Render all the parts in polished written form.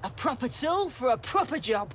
A proper tool for a proper job.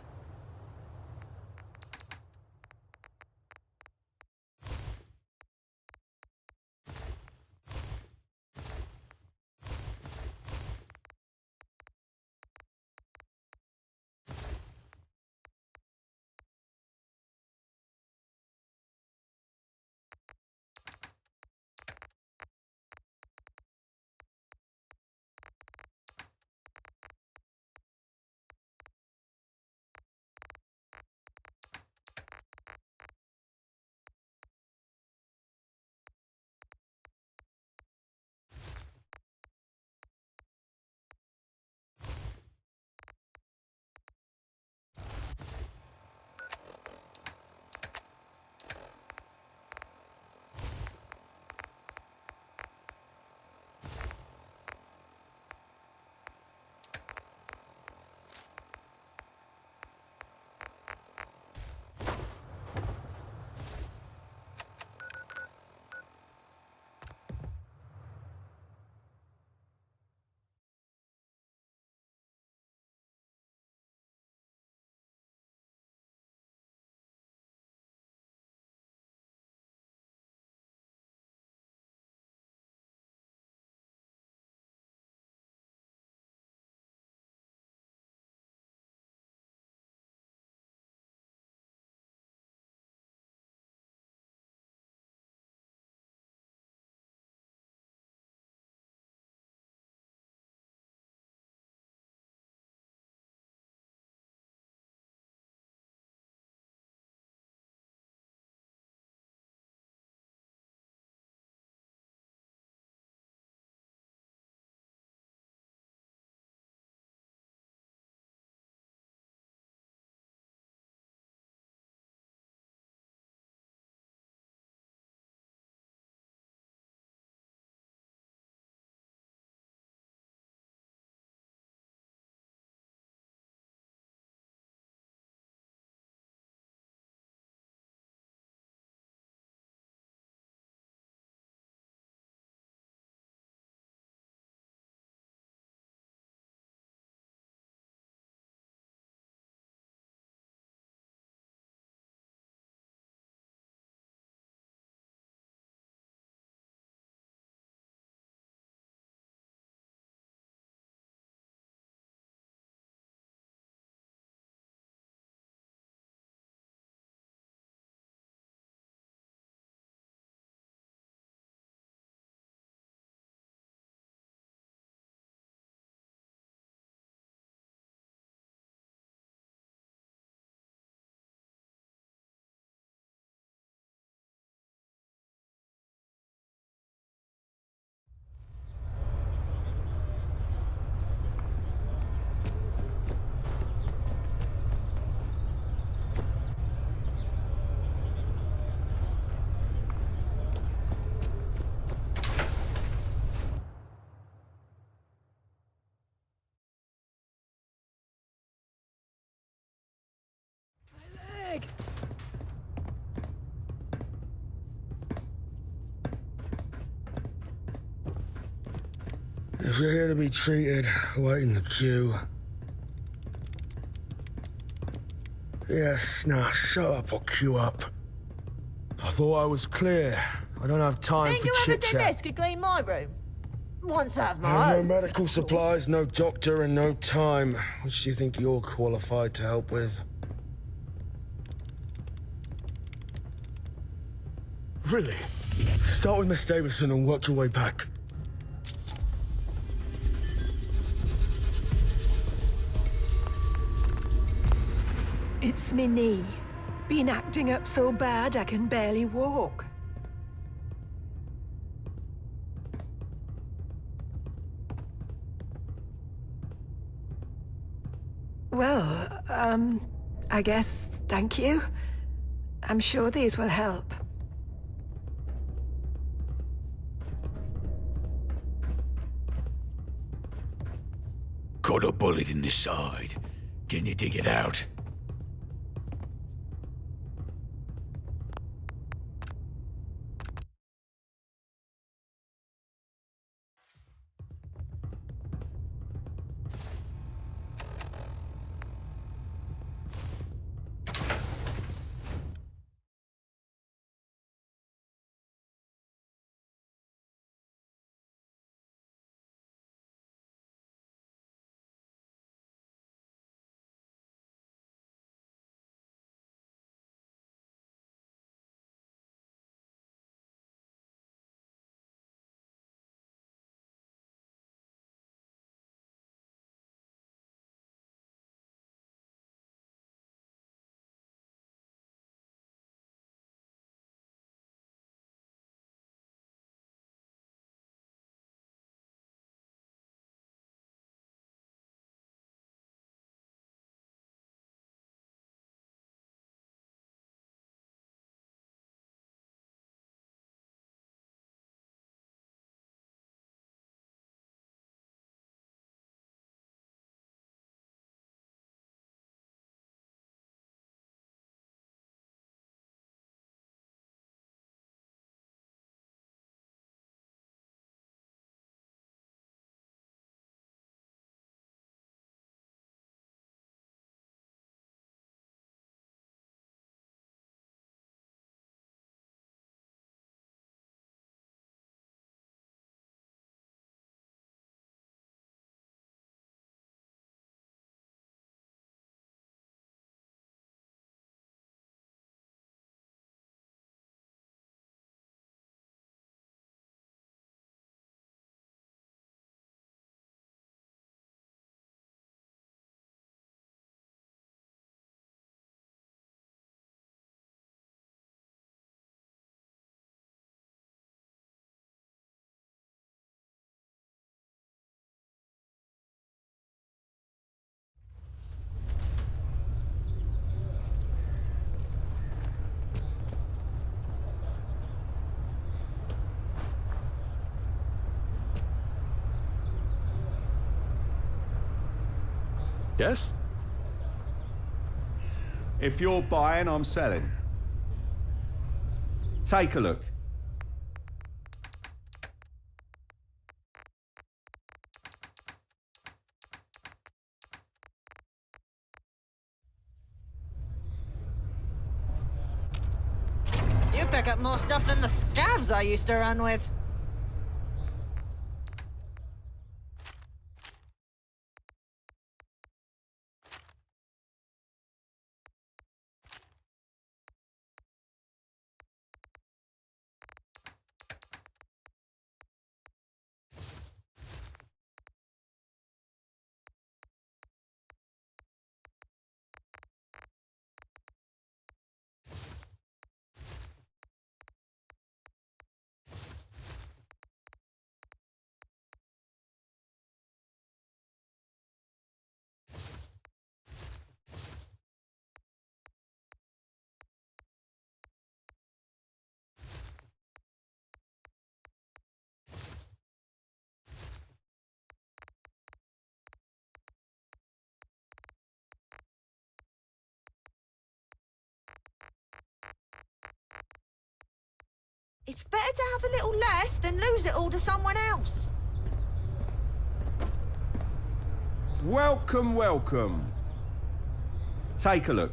Leg! If you're here to be treated, wait in the queue. Yes, now shut up or queue up. I thought I was clear. I don't have time Ain't for you ever chit-chat. desk could clean my room? Once out of I my have no own. medical supplies, no doctor, and no time. Which do you think you're qualified to help with? Really? Start with Miss Davison and work your way back. It's me knee. Been acting up so bad I can barely walk. Well, I guess thank you. I'm sure these will help. Got a bullet in the side. Can you dig it out? Yes? If you're buying, I'm selling. Take a look. You pick up more stuff than the scavs I used to run with. It's better to have a little less than lose it all to someone else. Welcome, welcome. Take a look.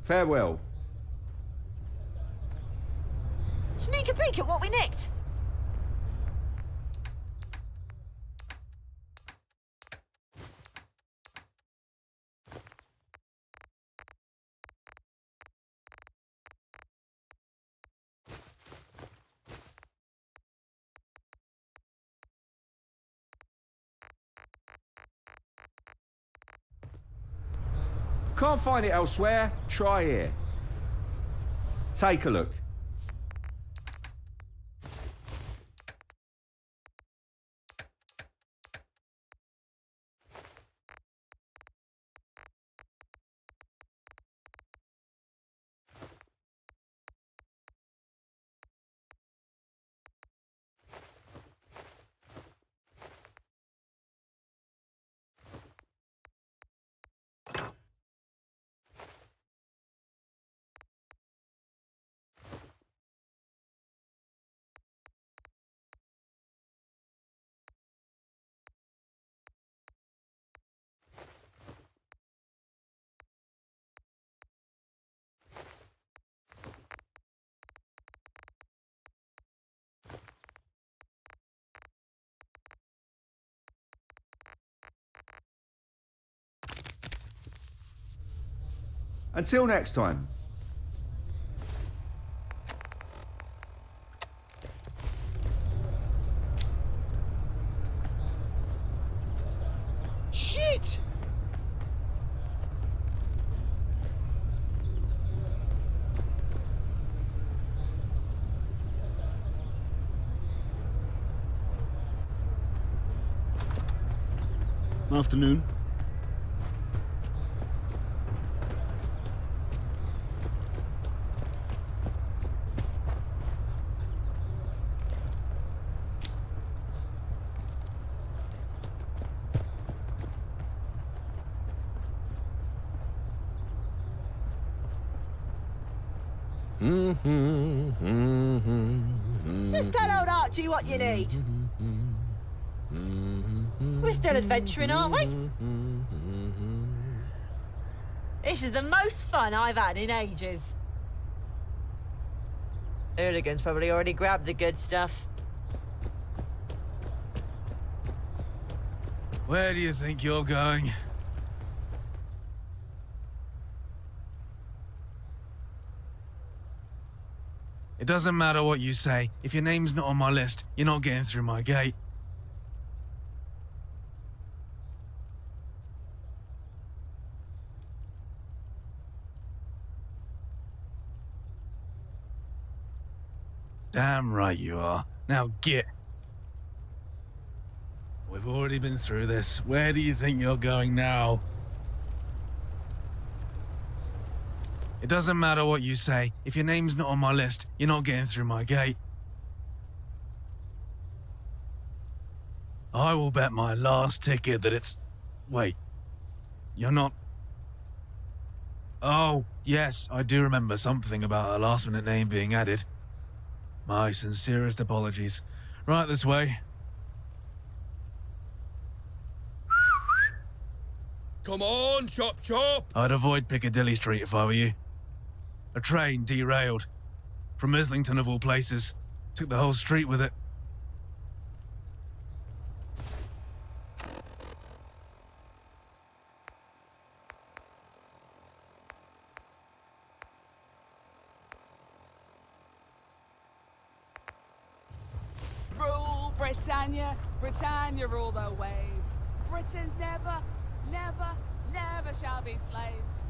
Farewell. Sneak a peek at what we nicked. Can't find it elsewhere? Try here. Take a look. Until next time. Shit! Afternoon. Just tell old Archie what you need. We're still adventuring, aren't we? This is the most fun I've had in ages. Hooligan's probably already grabbed the good stuff. Where do you think you're going? It doesn't matter what you say. If your name's not on my list, you're not getting through my gate. Damn right you are. Now get. We've already been through this. Where do you think you're going now? It doesn't matter what you say. If your name's not on my list, you're not getting through my gate. I will bet my last ticket that it's... Wait. You're not... Oh, yes, I do remember something about a last-minute name being added. My sincerest apologies. Right this way. Come on, chop chop! I'd avoid Piccadilly Street if I were you. A train derailed. From Islington of all places. Took the whole street with it. Rule Britannia, Britannia rule the waves. Britons never, never, never shall be slaves.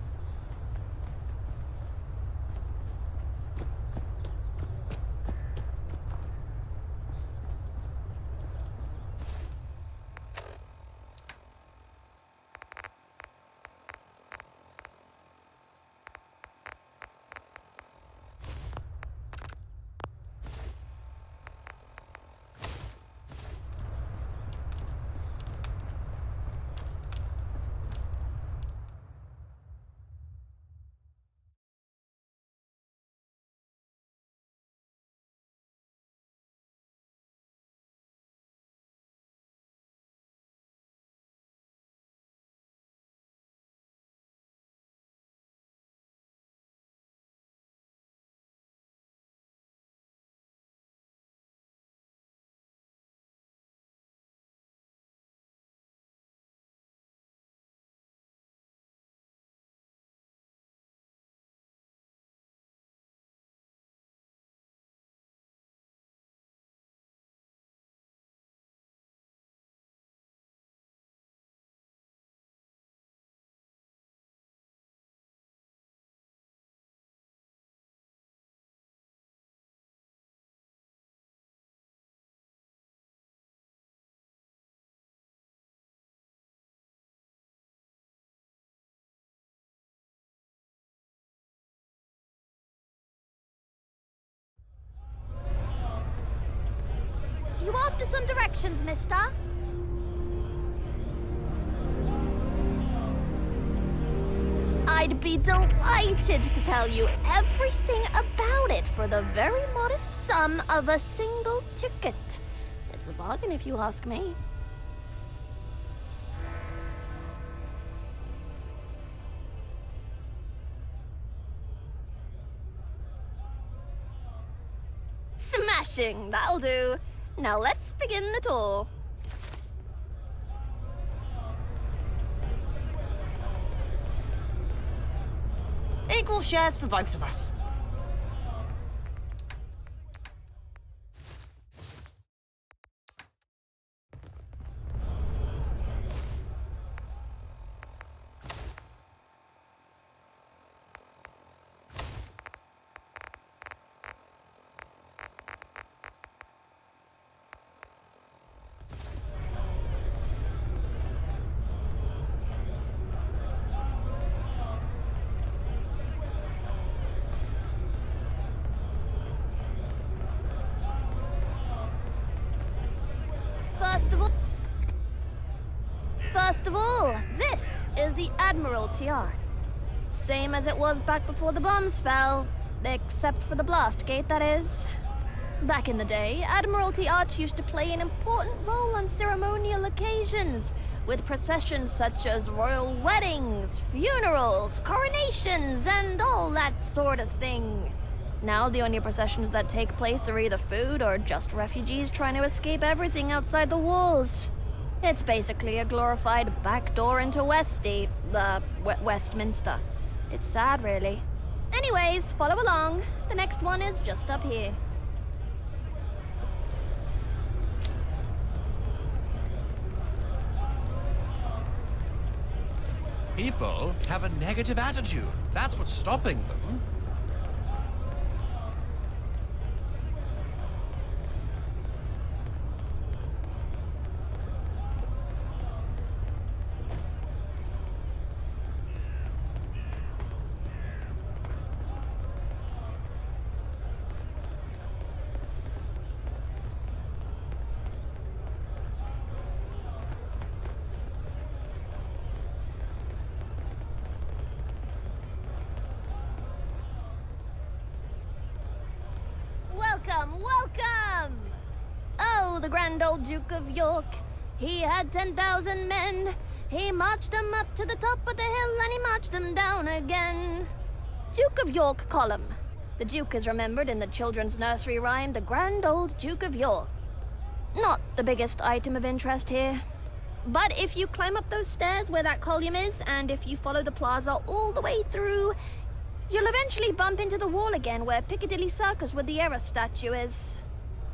after some directions, mister? I'd be delighted to tell you everything about it for the very modest sum of a single ticket. It's a bargain if you ask me. Smashing, that'll do. Now let's begin the tour. Equal shares for both of us. First of all, this is the Admiralty Yard. Same as it was back before the bombs fell, except for the blast gate, that is. Back in the day, Admiralty Arch used to play an important role on ceremonial occasions, with processions such as royal weddings, funerals, coronations, and all that sort of thing. Now the only processions that take place are either food or just refugees trying to escape everything outside the walls. It's basically a glorified backdoor into Westy, the Westminster. It's sad, really. Anyways, follow along. The next one is just up here. People have a negative attitude. That's what's stopping them. Welcome! Oh, the grand old Duke of York. He had 10,000 men. He marched them up to the top of the hill and he marched them down again. Duke of York column. The Duke is remembered in the children's nursery rhyme, The Grand Old Duke of York. Not the biggest item of interest here. But if you climb up those stairs where that column is, and if you follow the plaza all the way through, you'll eventually bump into the wall again where Piccadilly Circus with the Era statue is.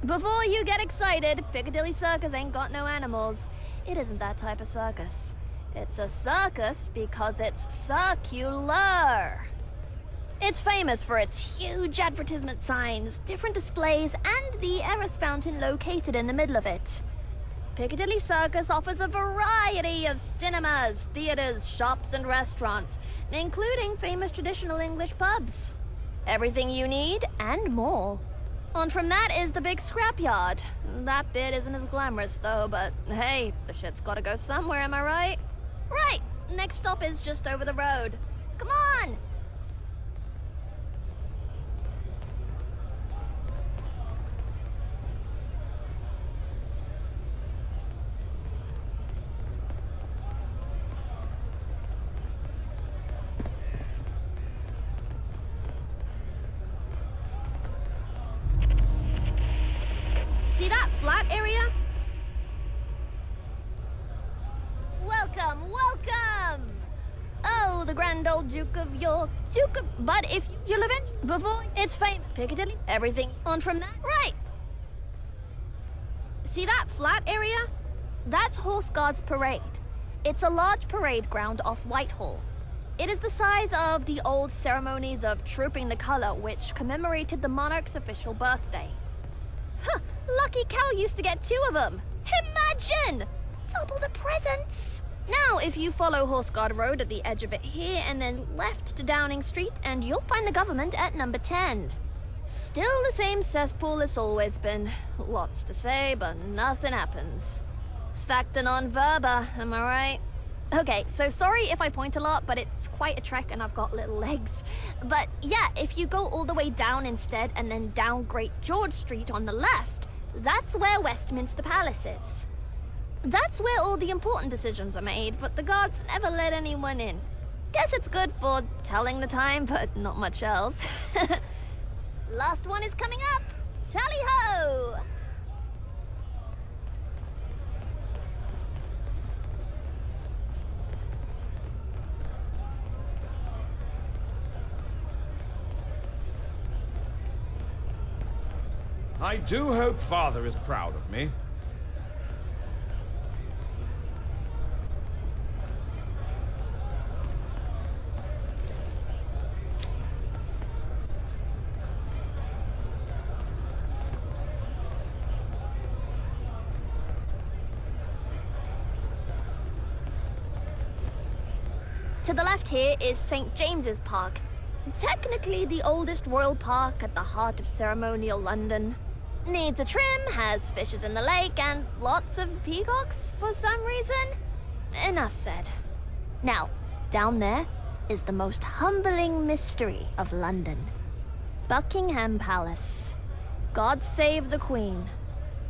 Before you get excited, Piccadilly Circus ain't got no animals. It isn't that type of circus. It's a circus because it's circular. It's famous for its huge advertisement signs, different displays, and the Eris fountain located in the middle of it. Piccadilly Circus offers a variety of cinemas, theaters, shops, and restaurants, including famous traditional English pubs. Everything you need and more. On from that is the big scrapyard. That bit isn't as glamorous though, but hey, the shit's gotta go somewhere, am I right? Right! Next stop is just over the road. Come on! See that flat area? Welcome! Oh, the grand old Duke of York. But if you'll eventually, before it's famous, Piccadilly, everything on from that. Right! See that flat area? That's Horse Guards Parade. It's a large parade ground off Whitehall. It is the size of the old ceremonies of Trooping the Colour, which commemorated the monarch's official birthday. Huh, lucky cow used to get 2 of them. Imagine! Double the presents! Now, if you follow Horse Guard Road at the edge of it here and then left to Downing Street, and you'll find the government at number 10. Still the same cesspool it's always been. Lots to say, but nothing happens. Facta non verba, am I right? Okay, so sorry if I point a lot, but it's quite a trek and I've got little legs. But yeah, if you go all the way down instead and then down Great George Street on the left, that's where Westminster Palace is. That's where all the important decisions are made, but the guards never let anyone in. Guess it's good for telling the time, but not much else. Last one is coming up. Tally-ho! I do hope Father is proud of me. To the left here is St. James's Park. Technically the oldest royal park at the heart of ceremonial London. Needs a trim, has fishes in the lake, and lots of peacocks for some reason. Enough said. Now, down there is the most humbling mystery of London. Buckingham Palace. God save the Queen.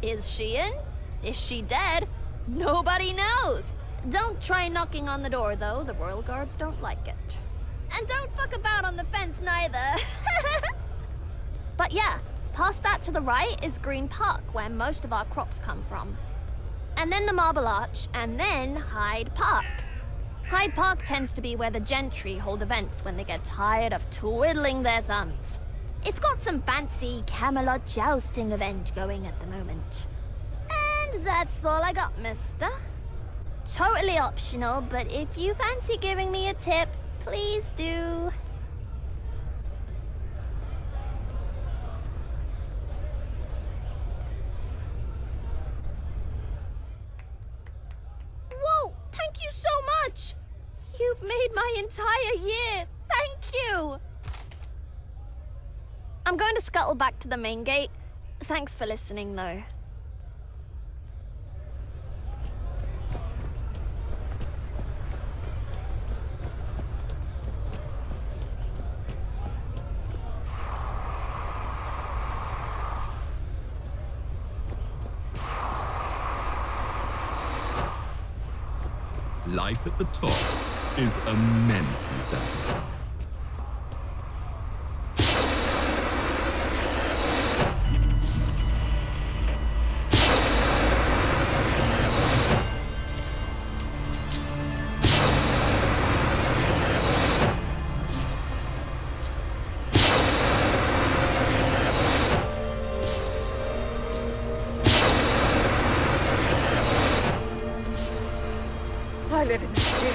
Is she in? Is she dead? Nobody knows. Don't try knocking on the door, though. The royal guards don't like it. And don't fuck about on the fence, neither. But yeah, past that to the right is Green Park, where most of our crops come from. And then the Marble Arch, and then Hyde Park. Hyde Park tends to be where the gentry hold events when they get tired of twiddling their thumbs. It's got some fancy Camelot jousting event going at the moment. And that's all I got, mister. Totally optional, but if you fancy giving me a tip, please do. Whoa! Thank you so much! You've made my entire year! Thank you! I'm going to scuttle back to the main gate. Thanks for listening, though. Life at the top is immensely satisfying. I live in fear.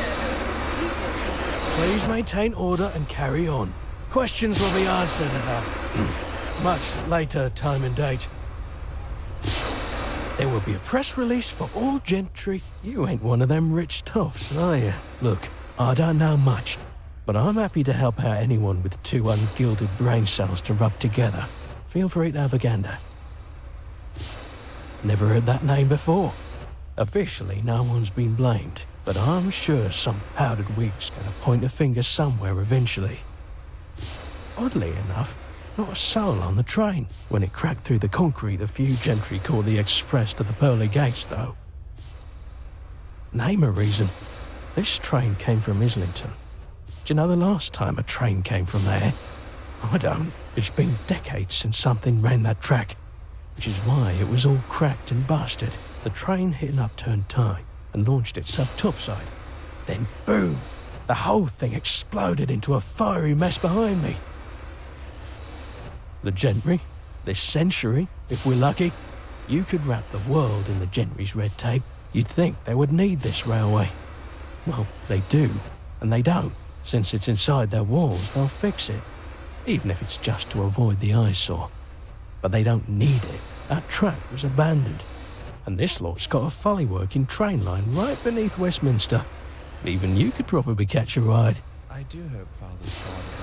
Please maintain order and carry on. Questions will be answered at a much later time and date. There will be a press release for all gentry. You ain't one of them rich toffs, are you? Look, I don't know much, but I'm happy to help out anyone with two ungilded brain cells to rub together. Feel free to have a gander. Never heard that name before. Officially, no one's been blamed, but I'm sure some powdered wig's gonna point a finger somewhere eventually. Oddly enough, not a soul on the train. When it cracked through the concrete, a few gentry caught the express to the pearly gates, though. Name a reason. This train came from Islington. Do you know the last time a train came from there? I don't. It's been decades since something ran that track, which is why it was all cracked and busted. The train hit an upturned tie and launched itself topside. Then boom! The whole thing exploded into a fiery mess behind me. The gentry, this century, if we're lucky, you could wrap the world in the gentry's red tape. You'd think they would need this railway. Well, they do, and they don't. Since it's inside their walls, they'll fix it, even if it's just to avoid the eyesore. But they don't need it. That track was abandoned. And this lot's got a fully working train line right beneath Westminster. Even you could probably catch a ride. I do hope Father's proud of